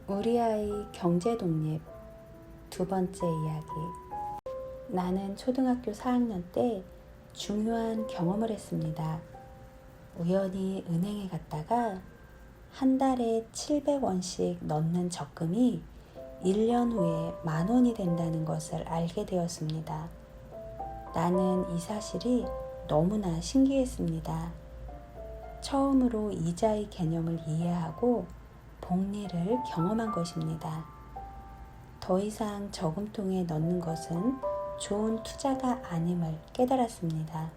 우리 아이 경제 독립 두 번째 이야기. 나는 초등학교 4학년 때 중요한 경험을 했습니다. 우연히 은행에 갔다가 한 달에 700원씩 넣는 적금이 1년 후에 10,000원이 된다는 것을 알게 되었습니다. 나는 이 사실이 너무나 신기했습니다. 처음으로 이자의 개념을 이해하고 복리를 경험한 것입니다. 더 이상 저금통에 넣는 것은 좋은 투자가 아님을 깨달았습니다.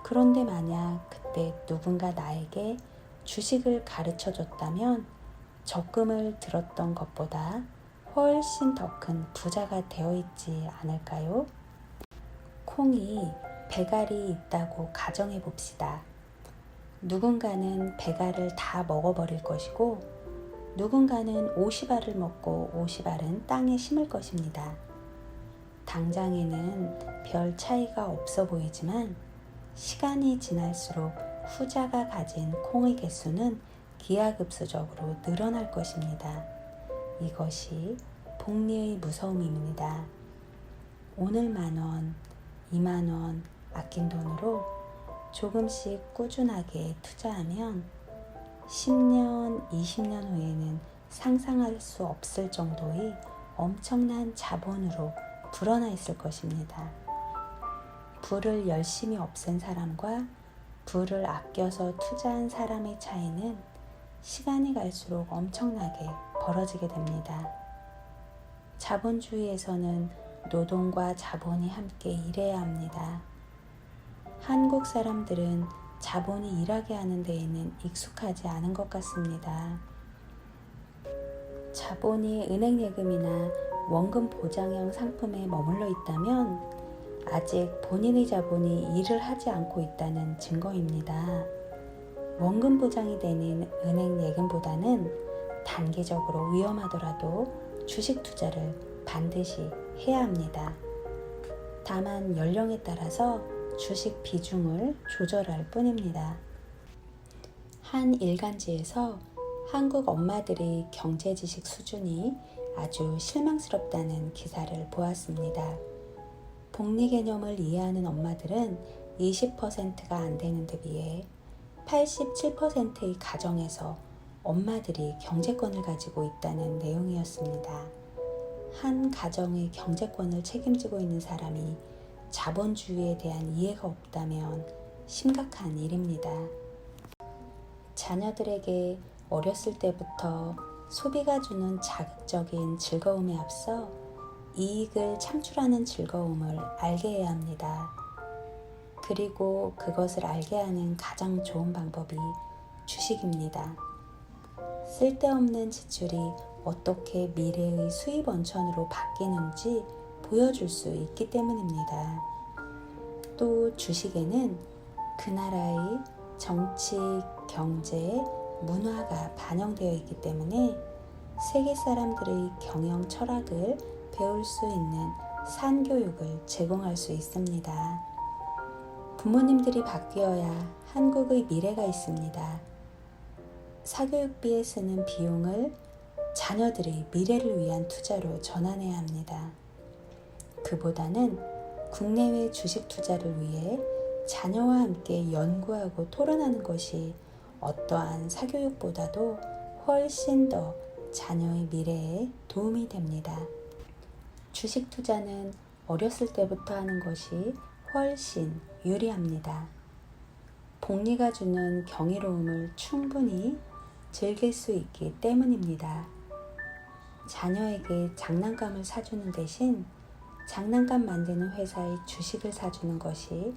그런데 만약 그때 누군가 나에게 주식을 가르쳐 줬다면 적금을 들었던 것보다 훨씬 더 큰 부자가 되어 있지 않을까요? 콩이 배갈이 있다고 가정해 봅시다. 누군가는 배갈을 다 먹어버릴 것이고 누군가는 50알을 먹고 50알은 땅에 심을 것입니다. 당장에는 별 차이가 없어 보이지만 시간이 지날수록 후자가 가진 콩의 개수는 기하급수적으로 늘어날 것입니다. 이것이 복리의 무서움입니다. 오늘 10,000원, 20,000원 아낀 돈으로 조금씩 꾸준하게 투자하면 10년, 20년 후에는 상상할 수 없을 정도의 엄청난 자본으로 불어나 있을 것입니다. 불을 열심히 없앤 사람과 불을 아껴서 투자한 사람의 차이는 시간이 갈수록 엄청나게 벌어지게 됩니다. 자본주의에서는 노동과 자본이 함께 일해야 합니다. 한국 사람들은 자본이 일하게 하는 데에는 익숙하지 않은 것 같습니다. 자본이 은행 예금이나 원금 보장형 상품에 머물러 있다면 아직 본인의 자본이 일을 하지 않고 있다는 증거입니다. 원금 보장이 되는 은행 예금보다는 단기적으로 위험하더라도 주식 투자를 반드시 해야 합니다. 다만 연령에 따라서 주식 비중을 조절할 뿐입니다. 한 일간지에서 한국 엄마들의 경제 지식 수준이 아주 실망스럽다는 기사를 보았습니다. 복리 개념을 이해하는 엄마들은 20%가 안 되는 데 비해 87%의 가정에서 엄마들이 경제권을 가지고 있다는 내용이었습니다. 한 가정의 경제권을 책임지고 있는 사람이 자본주의에 대한 이해가 없다면 심각한 일입니다. 자녀들에게 어렸을 때부터 소비가 주는 자극적인 즐거움에 앞서 이익을 창출하는 즐거움을 알게 해야 합니다. 그리고 그것을 알게 하는 가장 좋은 방법이 주식입니다. 쓸데없는 지출이 어떻게 미래의 수입 원천으로 바뀌는지 보여줄 수 있기 때문입니다. 또 주식에는 그 나라의 정치, 경제, 문화가 반영되어 있기 때문에 세계 사람들의 경영 철학을 배울 수 있는 산교육을 제공할 수 있습니다. 부모님들이 바뀌어야 한국의 미래가 있습니다. 사교육비에 쓰는 비용을 자녀들의 미래를 위한 투자로 전환해야 합니다. 그보다는 국내외 주식 투자를 위해 자녀와 함께 연구하고 토론하는 것이 어떠한 사교육보다도 훨씬 더 자녀의 미래에 도움이 됩니다. 주식 투자는 어렸을 때부터 하는 것이 훨씬 유리합니다. 복리가 주는 경이로움을 충분히 즐길 수 있기 때문입니다. 자녀에게 장난감을 사주는 대신 장난감 만드는 회사의 주식을 사주는 것이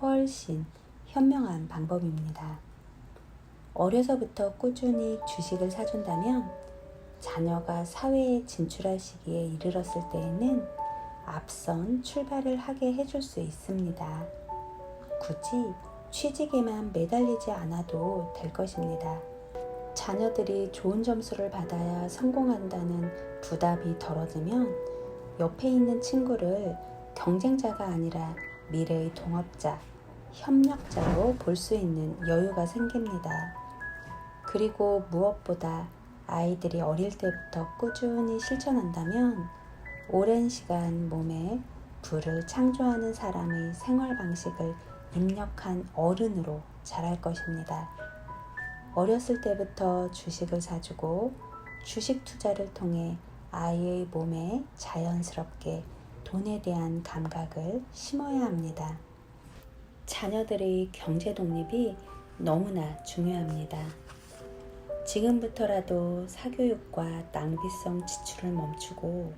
훨씬 현명한 방법입니다. 어려서부터 꾸준히 주식을 사준다면 자녀가 사회에 진출할 시기에 이르렀을 때에는 앞선 출발을 하게 해줄 수 있습니다. 굳이 취직에만 매달리지 않아도 될 것입니다. 자녀들이 좋은 점수를 받아야 성공한다는 부담이 덜어지면 옆에 있는 친구를 경쟁자가 아니라 미래의 동업자, 협력자로 볼 수 있는 여유가 생깁니다. 그리고 무엇보다 아이들이 어릴 때부터 꾸준히 실천한다면 오랜 시간 몸에 부를 창조하는 사람의 생활 방식을 입력한 어른으로 자랄 것입니다. 어렸을 때부터 주식을 사주고 주식 투자를 통해 아이의 몸에 자연스럽게 돈에 대한 감각을 심어야 합니다. 자녀들의 경제 독립이 너무나 중요합니다. 지금부터라도 사교육과 낭비성 지출을 멈추고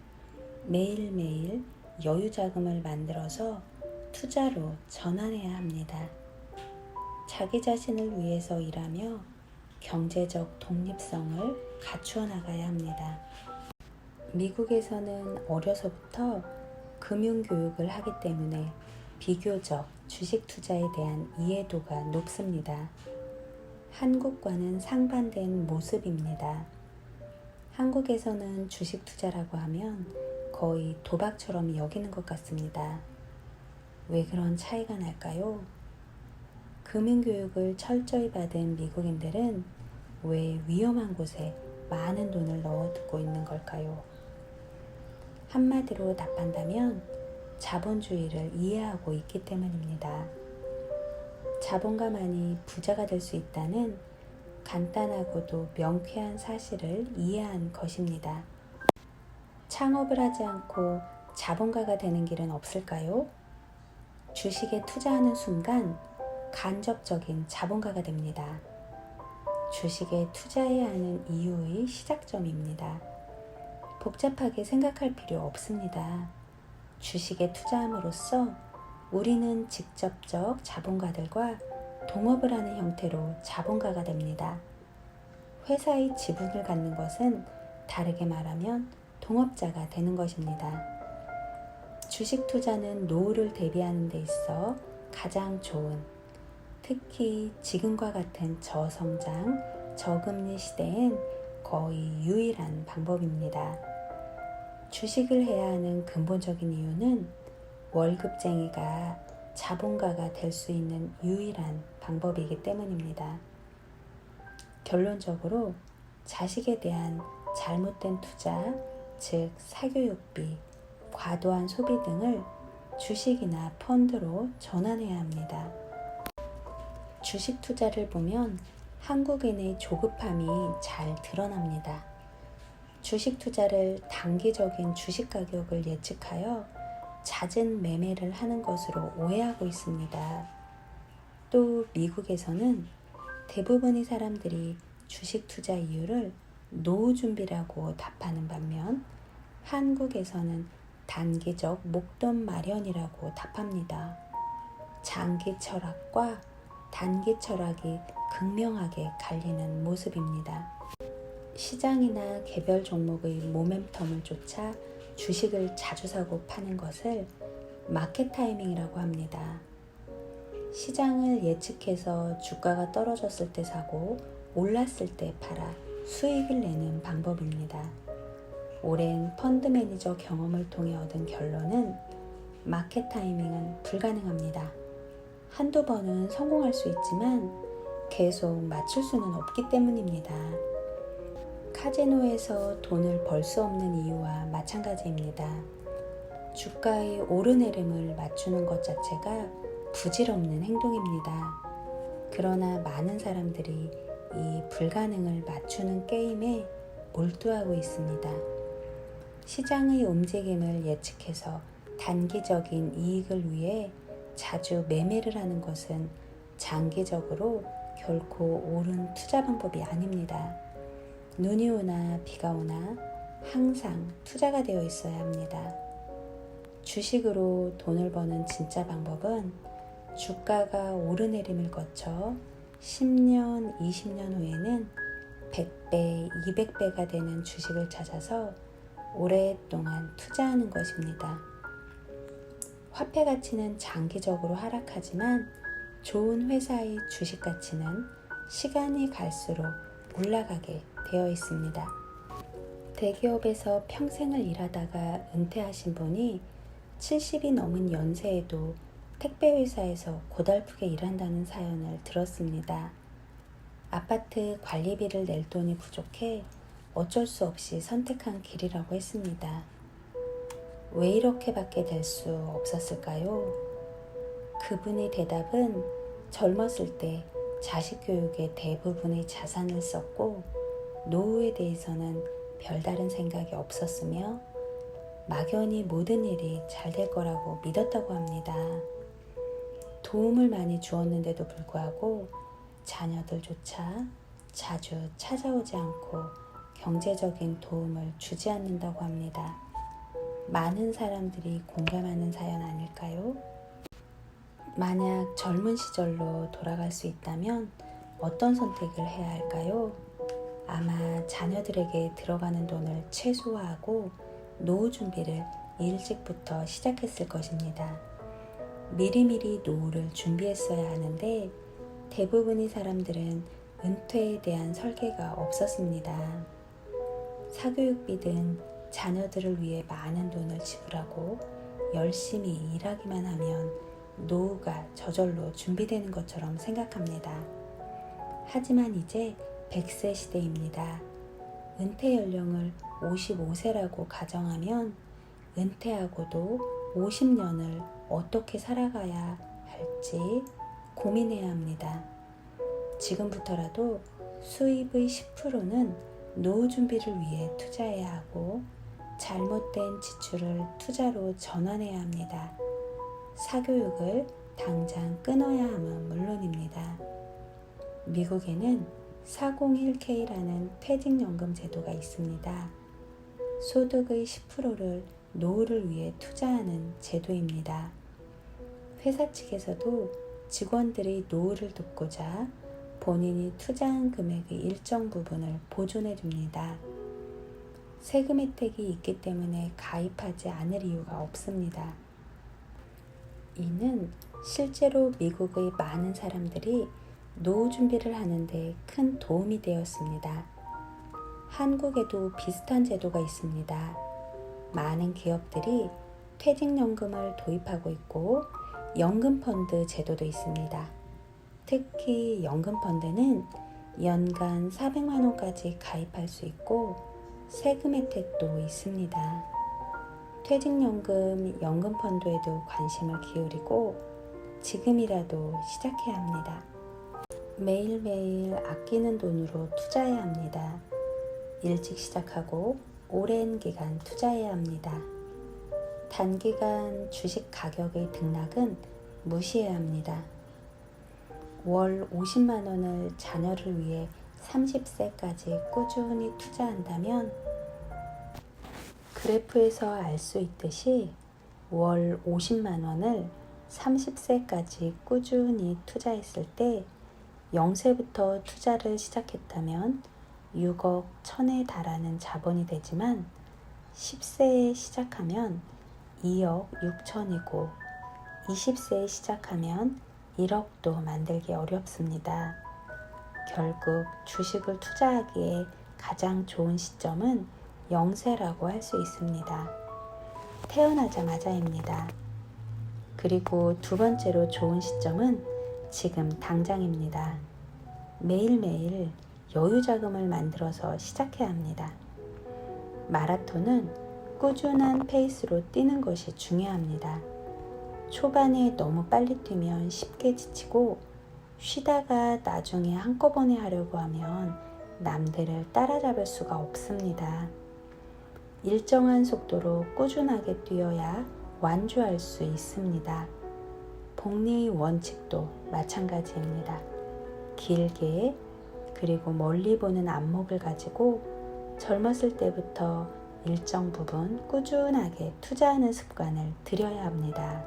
매일매일 여유 자금을 만들어서 투자로 전환해야 합니다. 자기 자신을 위해서 일하며 경제적 독립성을 갖추어 나가야 합니다. 미국에서는 어려서부터 금융교육을 하기 때문에 비교적 주식 투자에 대한 이해도가 높습니다. 한국과는 상반된 모습입니다. 한국에서는 주식 투자라고 하면 거의 도박처럼 여기는 것 같습니다. 왜 그런 차이가 날까요? 금융교육을 철저히 받은 미국인들은 왜 위험한 곳에 많은 돈을 넣어두고 있는 걸까요? 한마디로 답한다면 자본주의를 이해하고 있기 때문입니다. 자본가만이 부자가 될 수 있다는 간단하고도 명쾌한 사실을 이해한 것입니다. 창업을 하지 않고 자본가가 되는 길은 없을까요? 주식에 투자하는 순간 간접적인 자본가가 됩니다. 주식에 투자해야 하는 이유의 시작점입니다. 복잡하게 생각할 필요 없습니다. 주식에 투자함으로써 우리는 직접적 자본가들과 동업을 하는 형태로 자본가가 됩니다. 회사의 지분을 갖는 것은 다르게 말하면 동업자가 되는 것입니다. 주식 투자는 노후를 대비하는 데 있어 가장 좋은, 특히 지금과 같은 저성장, 저금리 시대엔 거의 유일한 방법입니다. 주식을 해야 하는 근본적인 이유는 월급쟁이가 자본가가 될 수 있는 유일한 방법이기 때문입니다. 결론적으로 자식에 대한 잘못된 투자, 즉 사교육비, 과도한 소비 등을 주식이나 펀드로 전환해야 합니다. 주식 투자를 보면 한국인의 조급함이 잘 드러납니다. 주식 투자를 단기적인 주식 가격을 예측하여 잦은 매매를 하는 것으로 오해하고 있습니다. 또 미국에서는 대부분의 사람들이 주식 투자 이유를 노후 준비라고 답하는 반면 한국에서는 단기적 목돈 마련이라고 답합니다. 장기 철학과 단기 철학이 극명하게 갈리는 모습입니다. 시장이나 개별 종목의 모멘텀을 쫓아 주식을 자주 사고 파는 것을 마켓 타이밍이라고 합니다. 시장을 예측해서 주가가 떨어졌을 때 사고 올랐을 때 팔아 수익을 내는 방법입니다. 오랜 펀드 매니저 경험을 통해 얻은 결론은 마켓 타이밍은 불가능합니다. 한두 번은 성공할 수 있지만 계속 맞출 수는 없기 때문입니다. 카지노에서 돈을 벌 수 없는 이유와 마찬가지입니다. 주가의 오르내림을 맞추는 것 자체가 부질없는 행동입니다. 그러나 많은 사람들이 이 불가능을 맞추는 게임에 몰두하고 있습니다. 시장의 움직임을 예측해서 단기적인 이익을 위해 자주 매매를 하는 것은 장기적으로 결코 옳은 투자 방법이 아닙니다. 눈이 오나 비가 오나 항상 투자가 되어 있어야 합니다. 주식으로 돈을 버는 진짜 방법은 주가가 오르내림을 거쳐 10년, 20년 후에는 100배, 200배가 되는 주식을 찾아서 오랫동안 투자하는 것입니다. 화폐 가치는 장기적으로 하락하지만 좋은 회사의 주식 가치는 시간이 갈수록 올라가게 되어 있습니다. 대기업에서 평생을 일하다가 은퇴하신 분이 70이 넘은 연세에도 택배회사에서 고달프게 일한다는 사연을 들었습니다. 아파트 관리비를 낼 돈이 부족해 어쩔 수 없이 선택한 길이라고 했습니다. 왜 이렇게밖에 될 수 없었을까요? 그분의 대답은 젊었을 때 자식 교육에 대부분의 자산을 썼고 노후에 대해서는 별다른 생각이 없었으며 막연히 모든 일이 잘 될 거라고 믿었다고 합니다. 도움을 많이 주었는데도 불구하고 자녀들조차 자주 찾아오지 않고 경제적인 도움을 주지 않는다고 합니다. 많은 사람들이 공감하는 사연 아닐까요? 만약 젊은 시절로 돌아갈 수 있다면 어떤 선택을 해야 할까요? 아마 자녀들에게 들어가는 돈을 최소화하고 노후 준비를 일찍부터 시작했을 것입니다. 미리미리 노후를 준비했어야 하는데 대부분의 사람들은 은퇴에 대한 설계가 없었습니다. 사교육비 등 자녀들을 위해 많은 돈을 지불하고 열심히 일하기만 하면 노후가 저절로 준비되는 것처럼 생각합니다. 하지만 이제 100세 시대입니다. 은퇴 연령을 55세라고 가정하면 은퇴하고도 50년을 어떻게 살아가야 할지 고민해야 합니다. 지금부터라도 수입의 10%는 노후 준비를 위해 투자해야 하고 잘못된 지출을 투자로 전환해야 합니다. 사교육을 당장 끊어야 함은 물론입니다. 미국에는 401k라는 퇴직연금 제도가 있습니다. 소득의 10%를 노후를 위해 투자하는 제도입니다. 회사 측에서도 직원들의 노후를 돕고자 본인이 투자한 금액의 일정 부분을 보존해 줍니다. 세금 혜택이 있기 때문에 가입하지 않을 이유가 없습니다. 이는 실제로 미국의 많은 사람들이 노후 준비를 하는데 큰 도움이 되었습니다. 한국에도 비슷한 제도가 있습니다. 많은 기업들이 퇴직연금을 도입하고 있고 연금펀드 제도도 있습니다. 특히 연금펀드는 연간 400만 원까지 가입할 수 있고 세금 혜택도 있습니다. 퇴직연금, 연금펀드에도 관심을 기울이고 지금이라도 시작해야 합니다. 매일매일 아끼는 돈으로 투자해야 합니다. 일찍 시작하고 오랜 기간 투자해야 합니다. 단기간 주식 가격의 등락은 무시해야 합니다. 월 50만 원을 자녀를 위해 30세까지 꾸준히 투자한다면 그래프에서 알 수 있듯이 월 50만 원을 30세까지 꾸준히 투자했을 때 0세부터 투자를 시작했다면 6억 1천에 달하는 자본이 되지만 10세에 시작하면 2억 6천이고 20세에 시작하면 1억도 만들기 어렵습니다. 결국 주식을 투자하기에 가장 좋은 시점은 0세라고 할 수 있습니다. 태어나자마자입니다. 그리고 두 번째로 좋은 시점은 지금 당장입니다. 매일매일 여유 자금을 만들어서 시작해야 합니다. 마라톤은 꾸준한 페이스로 뛰는 것이 중요합니다. 초반에 너무 빨리 뛰면 쉽게 지치고 쉬다가 나중에 한꺼번에 하려고 하면 남들을 따라잡을 수가 없습니다. 일정한 속도로 꾸준하게 뛰어야 완주할 수 있습니다. 복리의 원칙도 마찬가지입니다. 길게 그리고 멀리 보는 안목을 가지고 젊었을 때부터 일정 부분 꾸준하게 투자하는 습관을 들여야 합니다.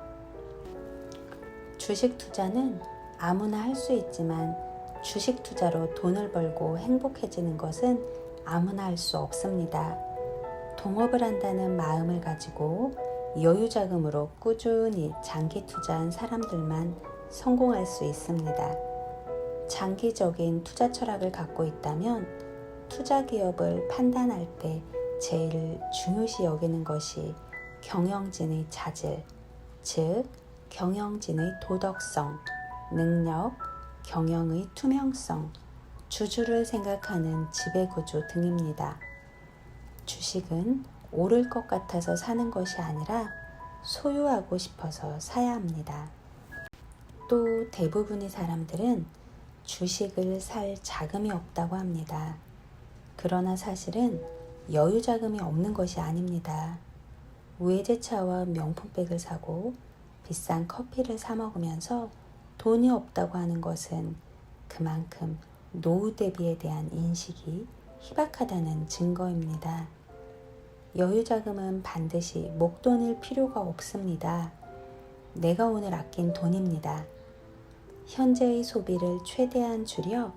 주식 투자는 아무나 할 수 있지만 주식 투자로 돈을 벌고 행복해지는 것은 아무나 할 수 없습니다. 동업을 한다는 마음을 가지고 여유 자금으로 꾸준히 장기 투자한 사람들만 성공할 수 있습니다. 장기적인 투자 철학을 갖고 있다면 투자 기업을 판단할 때 제일 중요시 여기는 것이 경영진의 자질, 즉 경영진의 도덕성, 능력, 경영의 투명성, 주주를 생각하는 지배구조 등입니다. 주식은 오를 것 같아서 사는 것이 아니라 소유하고 싶어서 사야 합니다. 또 대부분의 사람들은 주식을 살 자금이 없다고 합니다. 그러나 사실은 여유 자금이 없는 것이 아닙니다. 외제차와 명품백을 사고 비싼 커피를 사 먹으면서 돈이 없다고 하는 것은 그만큼 노후 대비에 대한 인식이 희박하다는 증거입니다. 여유 자금은 반드시 목돈일 필요가 없습니다. 내가 오늘 아낀 돈입니다. 현재의 소비를 최대한 줄여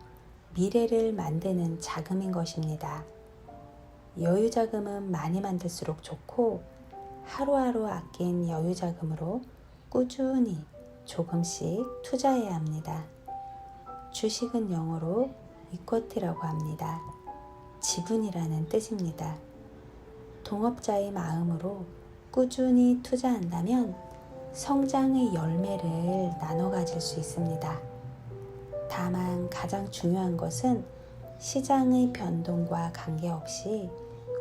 미래를 만드는 자금인 것입니다. 여유 자금은 많이 만들수록 좋고 하루하루 아낀 여유 자금으로 꾸준히 조금씩 투자해야 합니다. 주식은 영어로 이쿼티라고 합니다. 지분이라는 뜻입니다. 동업자의 마음으로 꾸준히 투자한다면 성장의 열매를 나눠 가질 수 있습니다. 다만 가장 중요한 것은 시장의 변동과 관계없이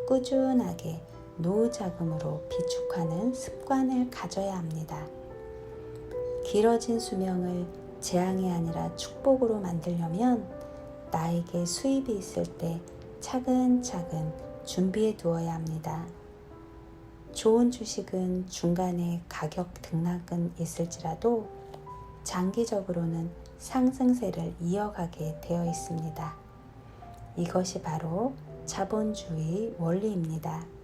꾸준하게 노후 자금으로 비축하는 습관을 가져야 합니다. 길어진 수명을 재앙이 아니라 축복으로 만들려면 나에게 수입이 있을 때 차근차근 준비해 두어야 합니다. 좋은 주식은 중간에 가격 등락은 있을지라도 장기적으로는 상승세를 이어가게 되어 있습니다. 이것이 바로 자본주의 원리입니다.